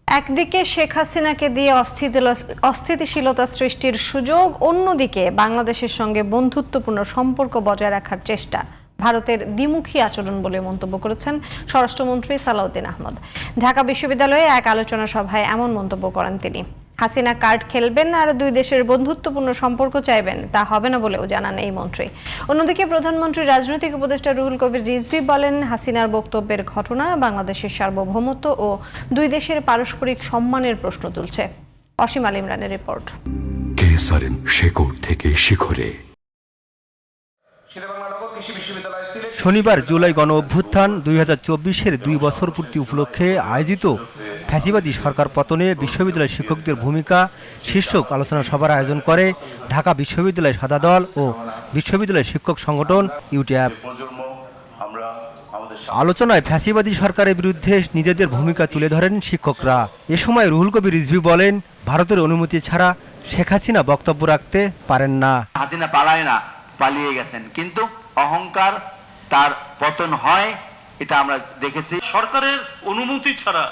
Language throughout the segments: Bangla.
একদিকে শেখ হাসিনাকে দিয়ে অস্থিতিশীলতা সৃষ্টির সুযোগ, অন্যদিকে বাংলাদেশের সঙ্গে বন্ধুত্বপূর্ণ সম্পর্ক বজায় রাখার চেষ্টা ভারতের দ্বিমুখী আচরণ বলে মন্তব্য করেছেন স্বরাষ্ট্রমন্ত্রী সালাউদ্দিন আহমদ। ঢাকা বিশ্ববিদ্যালয়ে এক আলোচনা সভায় এমন মন্তব্য করেন তিনি। হাসিনা কার্ড খেলবেন আর দুই দেশের বন্ধুত্বপূর্ণ সম্পর্ক চাইবেন, তা হবে না বলেও জানান এই মন্ত্রী। অন্যদিকে প্রধানমন্ত্রী রাজনৈতিক উপদেষ্টা রুহুল কবির রিজভী বলেন, হাসিনার বক্তব্যের ঘটনা বাংলাদেশের সার্বভৌমত্ব ও দুই দেশের পারস্পরিক সম্মানের প্রশ্ন তুলছে। অসীম আল ইমরানের রিপোর্ট। কেসারেন শেকড় থেকে শিখরে। শনিবার জুলাই গণ অভ্যুত্থান 2024-এর 2 বছর পূর্তি উপলক্ষে আয়োজিত ফ্যাসিবাদী সরকার পতনে বিশ্ববিদ্যালয় শিক্ষকদের ভূমিকা শীর্ষক আলোচনা সভার আয়োজন করে ঢাকা বিশ্ববিদ্যালয় সাদা দল ও বিশ্ববিদ্যালয় শিক্ষক সংগঠন ইউটিএফ। আলোচনায় ফ্যাসিবাদী সরকারের বিরুদ্ধে নিজেদের ভূমিকা তুলে ধরেন শিক্ষকরা। এ সময় রুহুল কবির রিজভী বলেন, ভারতের অনুমতি ছাড়া শেখ হাসিনা বক্তব্য রাখতে পারেন না। হাসিনা পালায় না, পালিয়ে গেছেন, কিন্তু অহংকার তার পতন হয়, এটা আমরা দেখেছি। সরকারের অনুমতি ছাড়া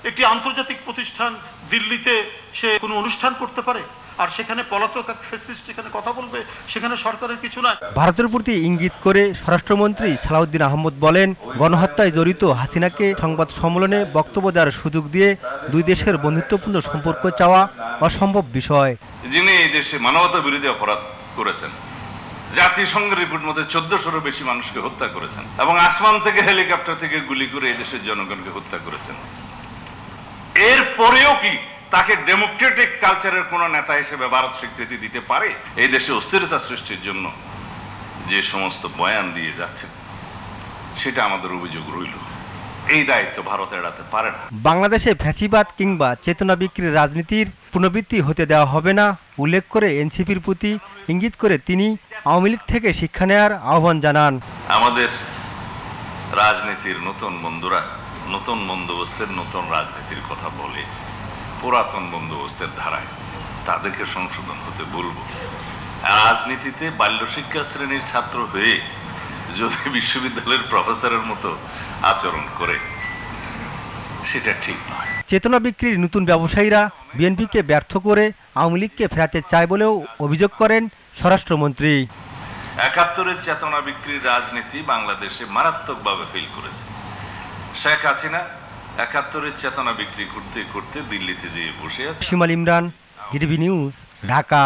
একটি আন্তর্জাতিক প্রতিষ্ঠান দিল্লিতে সে কোনো অনুষ্ঠান করতে পারে, আর সেখানে পলাতক এক ফ্যাসিস্ট এখানে কথা বলবে, সেখানে সরকারের কিছু না। ভারতের প্রতি ইঙ্গিত করে স্বরাষ্ট্রমন্ত্রী সালাউদ্দিন আহমদ বলেন, গণহত্যায় জড়িত হাসিনাকে সংবাদ সম্মেলনে বক্তব্য দেওয়ার সুযোগ দিয়ে দুই দেশের বন্ধুত্বপূর্ণ সম্পর্ক চাওয়া অসম্ভব বিষয়। যিনি এই দেশে মানবতা বিরোধী অপরাধ করেছেন, জাতিসংঘের রিপোর্ট মতে 1400-এরও বেশি মানুষকে হত্যা করেছেন এবং আসমান থেকে হেলিকপ্টার থেকে গুলি করে এই দেশের জনগণকে হত্যা করেছেন, এরপরেও কি তাকে ডেমোক্রেটিক কালচারের কোন নেতা হিসেবে ভারত স্বীকৃতি দিতে পারে? এই দেশে অস্থিরতা সৃষ্টির জন্য যে সমস্ত বয়ান দিয়ে যাচ্ছে, সেটা আমাদের অভিযোগ রইল। এই দায়িত্ব ভারত এড়াতে পারে না। বাংলাদেশে ফ্যাসিবাদ কিংবা চেতনা বিক্রির রাজনীতির পুনরাবৃত্তি হতে দেওয়া হবে না উল্লেখ করে এনসিপির প্রতি ইঙ্গিত করে তিনি আওয়ামী লীগ থেকে শিক্ষা নেওয়ার আহ্বান জানান। আমাদের রাজনীতির নতুন বন্ধুরা নতুন বন্দোবস্তের নতুন রাজনীতির কথা বলে পুরাতন বন্দোবস্তের ধারায় তাদেরকে সংশোধন হতে বলবো। রাজনীতিতে বাল্য শিক্ষা শ্রেণীর ছাত্র হয়ে যদি বিশ্ববিদ্যালয়ের প্রফেসরের মতো আচরণ করে, সেটা ঠিক নয়। চেতনা বিক্রির নতুন ব্যবসায়ীরা বিএনপিকে ব্যর্থ করে আওয়ামী লীগকে ফেরাতে চায় বলেও অভিযোগ করেন স্বরাষ্ট্রমন্ত্রী। 71-এর চেতনা বিক্রির রাজনীতি বাংলাদেশে মারাত্মকভাবে ফেল করেছে। শেখ হাসিনা 71-এর চেতনা বিক্রি করতে করতে দিল্লিতে যেয়ে বসে আছে। অসীম আল ইমরান, ডিবিসি নিউজ, ঢাকা।